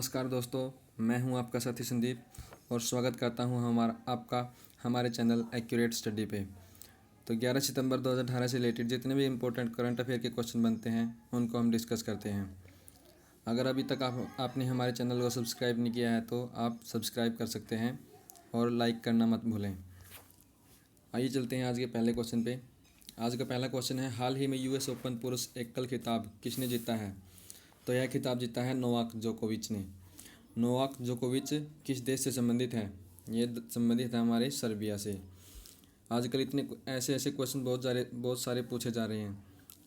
नमस्कार दोस्तों, मैं हूं आपका साथी संदीप और स्वागत करता हूं हमारे चैनल एक्यूरेट स्टडी पे। तो 11 सितंबर 2018 से रिलेटेड जितने भी इम्पोर्टेंट करंट अफेयर के क्वेश्चन बनते हैं उनको हम डिस्कस करते हैं। अगर अभी तक आपने हमारे चैनल को सब्सक्राइब नहीं किया है तो आप सब्सक्राइब कर सकते हैं और लाइक करना मत भूलें। आइए चलते हैं आज के पहले क्वेश्चन पे। आज का पहला क्वेश्चन है, हाल ही में यूएस ओपन पुरुष एकल खिताब किसने जीता है? तो यह खिताब जीता है नोवाक जोकोविच ने। नोवाक जोकोविच किस देश से संबंधित है? ये संबंधित है हमारे सर्बिया से। आजकल इतने ऐसे क्वेश्चन बहुत सारे पूछे जा रहे हैं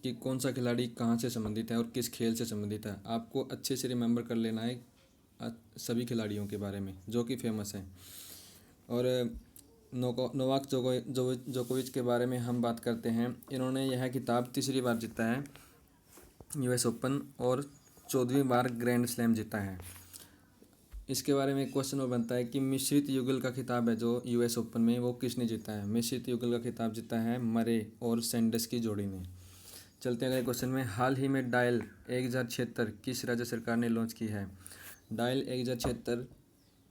कि कौन सा खिलाड़ी कहाँ से संबंधित है और किस खेल से संबंधित है। आपको अच्छे से रिमेंबर कर लेना है सभी खिलाड़ियों के बारे में जो कि फेमस हैं। और नोवाक जोकोविच के बारे में हम बात करते हैं। इन्होंने यह खिताब तीसरी बार जीता है यूएस ओपन और 14वीं बार ग्रैंड स्लैम जीता है। इसके बारे में एक क्वेश्चन और बनता है कि मिश्रित युगल का खिताब है जो यूएस ओपन में वो किसने जीता है? मिश्रित युगल का खिताब जीता है मरे और सैंडर्स की जोड़ी ने। चलते हैं अगले क्वेश्चन में। हाल ही में डायल 1076 किस राज्य सरकार ने लॉन्च की है? डायल 1076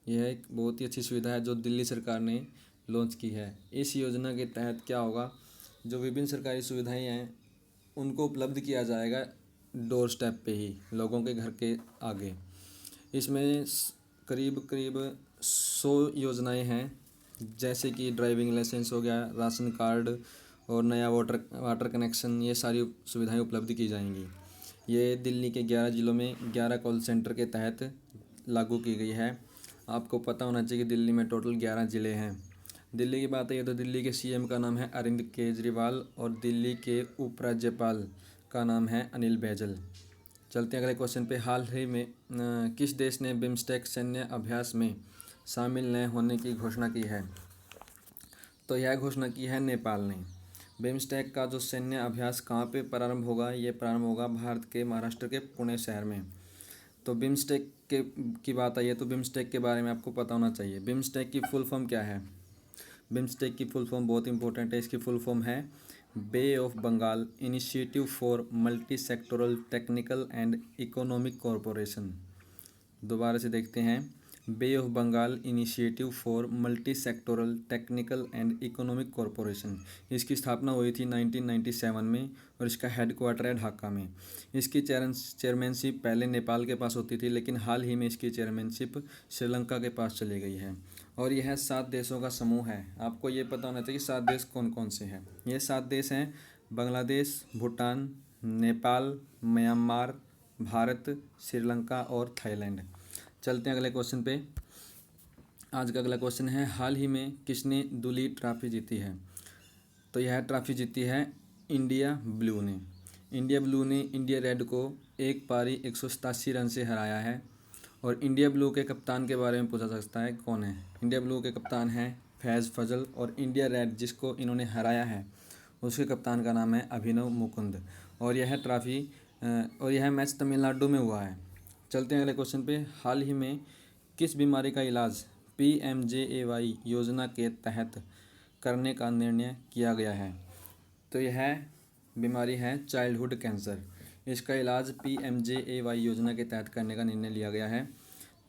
यह एक बहुत ही अच्छी सुविधा है जो दिल्ली सरकार ने लॉन्च की है। इस योजना के तहत क्या होगा, जो विभिन्न सरकारी सुविधाएं हैं उनको उपलब्ध किया जाएगा डोर स्टेप पे ही, लोगों के घर के आगे। इसमें करीब 100 योजनाएं हैं, जैसे कि ड्राइविंग लाइसेंस हो गया, राशन कार्ड और नया वाटर कनेक्शन, ये सारी सुविधाएं उपलब्ध की जाएंगी। ये दिल्ली के 11 ज़िलों में 11 कॉल सेंटर के तहत लागू की गई है। आपको पता होना चाहिए कि दिल्ली में टोटल 11 ज़िले हैं। दिल्ली की बात है तो दिल्ली के सीएम का नाम है अरविंद केजरीवाल और दिल्ली के उपराज्यपाल का नाम है अनिल बैजल। चलते हैं अगले क्वेश्चन पे। हाल ही में किस देश ने बिम्स्टेक सैन्य अभ्यास में शामिल न होने की घोषणा की है? तो यह घोषणा की है नेपाल ने। बिम्स्टेक का जो सैन्य अभ्यास कहाँ पे प्रारंभ होगा? ये प्रारंभ होगा भारत के महाराष्ट्र के पुणे शहर में। तो बिम्स्टेक की बात आई है तो बिम्स्टेक के बारे में आपको पता होना चाहिए। बिम्स्टेक की फुल फॉर्म क्या है? बिम्स्टेक की फुल फॉर्म बहुत इंपॉर्टेंट है। इसकी फुल फॉर्म है Bay of Bengal initiative for multi sectoral technical and economic corporation. दोबारा से देखते हैं, Bay of Bengal initiative for multi sectoral technical and economic corporation. इसकी स्थापना हुई थी 1997 में और इसका हेडक्वार्टर है ढाका में। इसकी चेयरमैनशिप पहले नेपाल के पास होती थी, लेकिन हाल ही में इसकी चेयरमैनशिप श्रीलंका के पास चली गई है। और यह 7 देशों का समूह है। आपको ये पता होना चाहिए 7 देश कौन कौन से हैं। ये 7 देश हैं बांग्लादेश, भूटान, नेपाल, म्यांमार, भारत, श्रीलंका और थाईलैंड। चलते हैं अगले क्वेश्चन पे। आज का अगला क्वेश्चन है, हाल ही में किसने दूली ट्रॉफी जीती है? तो यह ट्रॉफी जीती है इंडिया ब्लू ने। इंडिया ब्लू ने इंडिया रेड को एक पारी 187 रन से हराया है। और इंडिया ब्लू के कप्तान के बारे में पूछा जा सकता है कौन है? इंडिया ब्लू के कप्तान हैं फैज़ फजल और इंडिया रेड जिसको इन्होंने हराया है उसके कप्तान का नाम है अभिनव मुकुंद। और यह मैच तमिलनाडु में हुआ है। चलते हैं अगले क्वेश्चन पे। हाल ही में किस बीमारी का इलाज PMJAY योजना के तहत करने का निर्णय किया गया है? तो यह बीमारी है चाइल्डहुड कैंसर। इसका इलाज PMJAY योजना के तहत करने का निर्णय लिया गया है।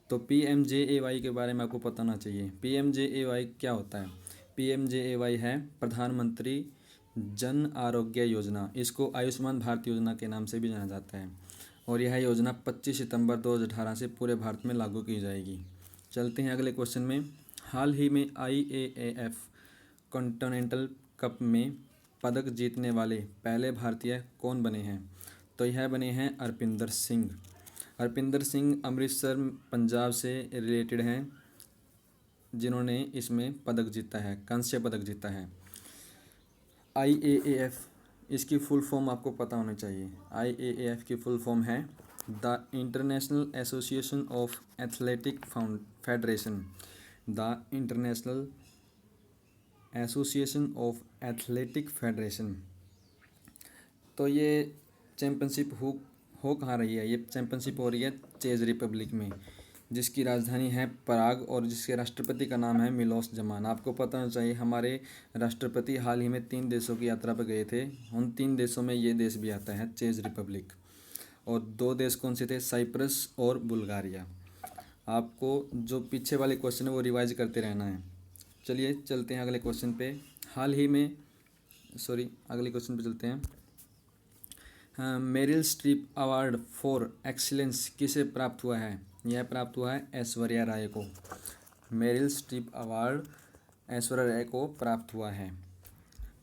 तो PMJAY के बारे में आपको पता होना चाहिए। PMJAY क्या होता है? PMJAY है प्रधानमंत्री जन आरोग्य योजना। इसको आयुष्मान भारत योजना के नाम से भी जाना जाता है। और यह योजना 25 सितंबर 2018 से पूरे भारत में लागू की जाएगी। चलते हैं अगले क्वेश्चन में। हाल ही में IAAF कॉन्टिनेंटल कप में पदक जीतने वाले पहले भारतीय कौन बने हैं? तो यह बने हैं अरपिंदर सिंह। अरपिंदर सिंह अमृतसर पंजाब से रिलेटेड हैं जिन्होंने इसमें पदक जीता है, कांस्य पदक जीता है। IAAF इसकी फुल फॉर्म आपको पता होना चाहिए। IAAF की फुल फॉर्म है the international association of athletic federation. The international association of athletic federation. तो ये चैम्पियनशिप हो कहाँ रही है? ये चैम्पियनशिप हो रही है चेक रिपब्लिक में, जिसकी राजधानी है पराग और जिसके राष्ट्रपति का नाम है मिलोस जमान। आपको पता होना चाहिए हमारे राष्ट्रपति हाल ही में 3 देशों की यात्रा पर गए थे। उन 3 देशों में ये देश भी आता है चेक रिपब्लिक। और 2 देश कौन से थे? साइप्रस और बुल्गारिया। आपको जो पीछे वाले क्वेश्चन है वो रिवाइज करते रहना है। चलिए चलते हैं अगले क्वेश्चन पे। अगले क्वेश्चन पे चलते हैं। Meryl Streep award for excellence किसे प्राप्त हुआ है? यह प्राप्त हुआ है ऐश्वर्या राय को। Meryl Streep award Aishwarya Rai को प्राप्त हुआ है।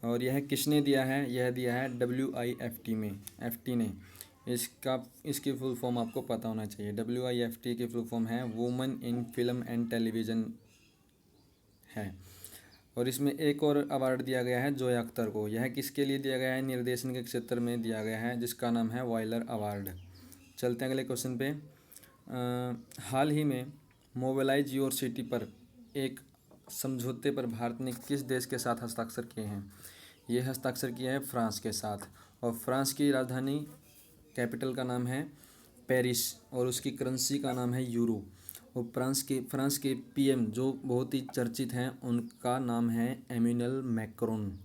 और यह किसने दिया है? यह दिया है WIFT ने। इसकी फुल फॉर्म आपको पता होना चाहिए। WIFT की फुल फॉर्म है women in film and television है। और इसमें एक और अवार्ड दिया गया है जोया अख्तर को। यह किसके लिए दिया गया है? निर्देशन के क्षेत्र में दिया गया है, जिसका नाम है वॉयलर अवार्ड। चलते हैं अगले क्वेश्चन पे। हाल ही में मोबिलाइज योर सिटी पर एक समझौते पर भारत ने किस देश के साथ हस्ताक्षर किए हैं? ये हस्ताक्षर किया है फ्रांस के साथ। और फ्रांस की राजधानी कैपिटल का नाम है पेरिस और उसकी करेंसी का नाम है यूरो। और फ्रांस के PM जो बहुत ही चर्चित हैं, उनका नाम है एम्यूनल मैक्रोन।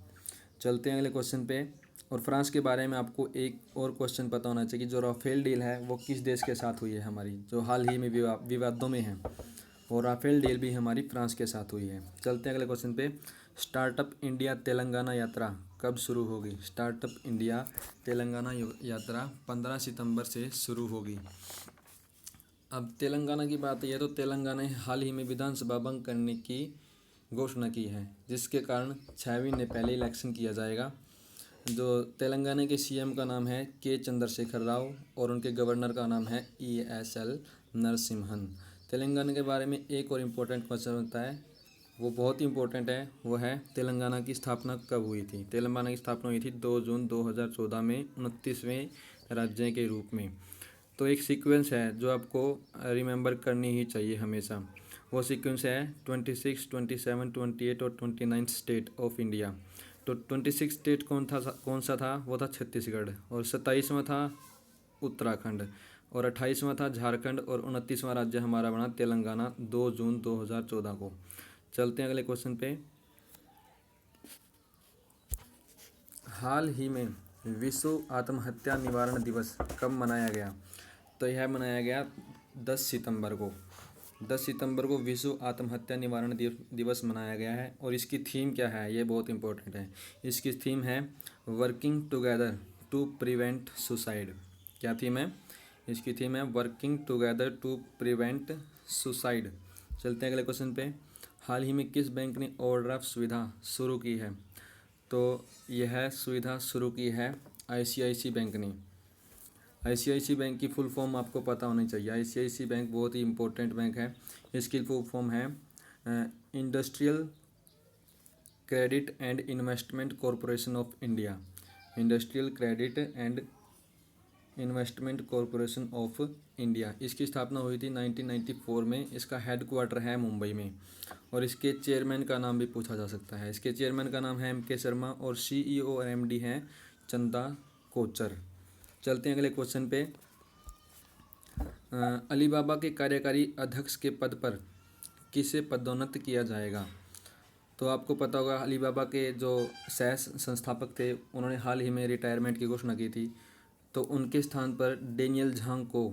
चलते हैं अगले क्वेश्चन पे। और फ्रांस के बारे में आपको एक और क्वेश्चन पता होना चाहिए कि जो राफेल डील है वो किस देश के साथ हुई है हमारी, जो हाल ही में विवादों में है। और राफेल डील भी हमारी फ्रांस के साथ हुई है। चलते हैं अगले क्वेश्चन पे। स्टार्टअप इंडिया तेलंगाना यात्रा कब शुरू होगी? स्टार्टअप इंडिया तेलंगाना यात्रा 15 सितंबर से शुरू होगी। अब तेलंगाना की बात है तो तेलंगाना ने हाल ही में विधानसभा भंग करने की घोषणा की है, जिसके कारण 6 महीने पहले इलेक्शन किया जाएगा। जो तेलंगाना के CM का नाम है K चंद्रशेखर राव और उनके गवर्नर का नाम है ESL नरसिम्हन। तेलंगाना के बारे में एक और इम्पोर्टेंट क्वेश्चन होता है, वो बहुत ही इम्पोर्टेंट है, वो है तेलंगाना की स्थापना कब हुई थी? तेलंगाना की स्थापना हुई थी 2 जून 2014 में 29वें राज्य के रूप में। तो एक सीक्वेंस है जो आपको रिमेंबर करनी ही चाहिए हमेशा। वो सीक्वेंस है 26, 27, 28 और 29 स्टेट ऑफ इंडिया। तो 26 स्टेट कौन सा था? वो था छत्तीसगढ़। और 27वां था उत्तराखंड और 28वां था झारखंड और 29वां राज्य हमारा बना तेलंगाना 2 जून 2014 को। चलते हैं अगले क्वेश्चन पे। हाल ही में विश्व आत्महत्या निवारण दिवस कब मनाया गया? तो यह मनाया गया 10 सितंबर को। 10 सितंबर को विश्व आत्महत्या निवारण दिवस मनाया गया है। और इसकी थीम क्या है? ये बहुत इंपॉर्टेंट है। इसकी थीम है working together to prevent suicide. क्या थीम है? इसकी थीम है working together to prevent suicide. चलते हैं अगले क्वेश्चन पे। हाल ही में किस बैंक ने ओवरड्राफ्ट सुविधा शुरू की है? तो यह सुविधा शुरू की है ICICI बैंक ने। ICICI बैंक की फुल फॉर्म आपको पता होनी चाहिए। ICICI बैंक बहुत ही इंपॉर्टेंट बैंक है। इसकी फुल फॉर्म है industrial credit and investment corporation of India. Industrial credit and investment corporation of India. इसकी स्थापना हुई थी 1994 में। इसका हेडक्वार्टर है मुंबई में। और इसके चेयरमैन का नाम भी पूछा जा सकता है। इसके चेयरमैन का नाम है MK शर्मा और CEO और MD हैं चंदा कोचर। चलते हैं अगले क्वेश्चन पे। अलीबाबा के कार्यकारी अध्यक्ष के पद पर किसे पदोन्नत किया जाएगा? तो आपको पता होगा अलीबाबा के जो सह संस्थापक थे, उन्होंने हाल ही में रिटायरमेंट की घोषणा की थी। तो उनके स्थान पर डेनियल झांग को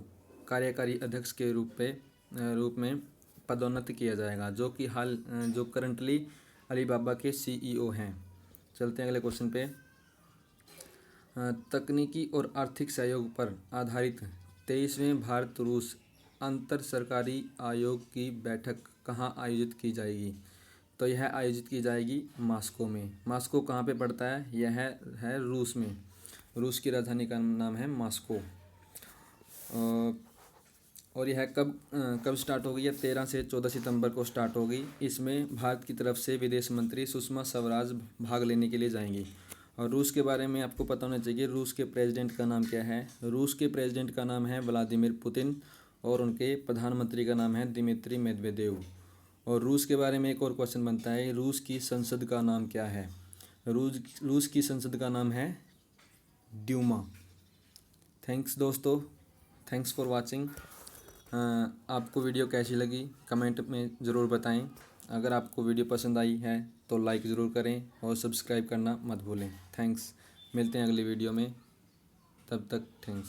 कार्यकारी अध्यक्ष के रूप में पदोन्नत किया जाएगा, जो करंटली अलीबाबा के CEO हैं। चलते हैं अगले क्वेश्चन पे। तकनीकी और आर्थिक सहयोग पर आधारित 23वें भारत रूस अंतर सरकारी आयोग की बैठक कहाँ आयोजित की जाएगी? तो यह आयोजित की जाएगी मॉस्को में। मॉस्को कहाँ पे पड़ता है? यह है रूस में। रूस की राजधानी का नाम है मॉस्को। और यह कब स्टार्ट होगी? यह 13 से 14 सितंबर को स्टार्ट होगी। इसमें भारत की तरफ से विदेश मंत्री सुषमा स्वराज भाग लेने के लिए जाएंगी। और रूस के बारे में आपको पता होना चाहिए, रूस के प्रेसिडेंट का नाम क्या है? रूस के प्रेसिडेंट का नाम है व्लादिमीर पुतिन और उनके प्रधानमंत्री का नाम है दिमित्री मेदवेदेव। और रूस के बारे में एक और क्वेश्चन बनता है, रूस की संसद का नाम क्या है? रूस की संसद का नाम है ड्यूमा। थैंक्स दोस्तों, थैंक्स फॉर वाचिंग। आपको वीडियो कैसी लगी कमेंट में ज़रूर बताएं। अगर आपको वीडियो पसंद आई है तो लाइक ज़रूर करें और सब्सक्राइब करना मत भूलें। थैंक्स। मिलते हैं अगली वीडियो में, तब तक थैंक्स।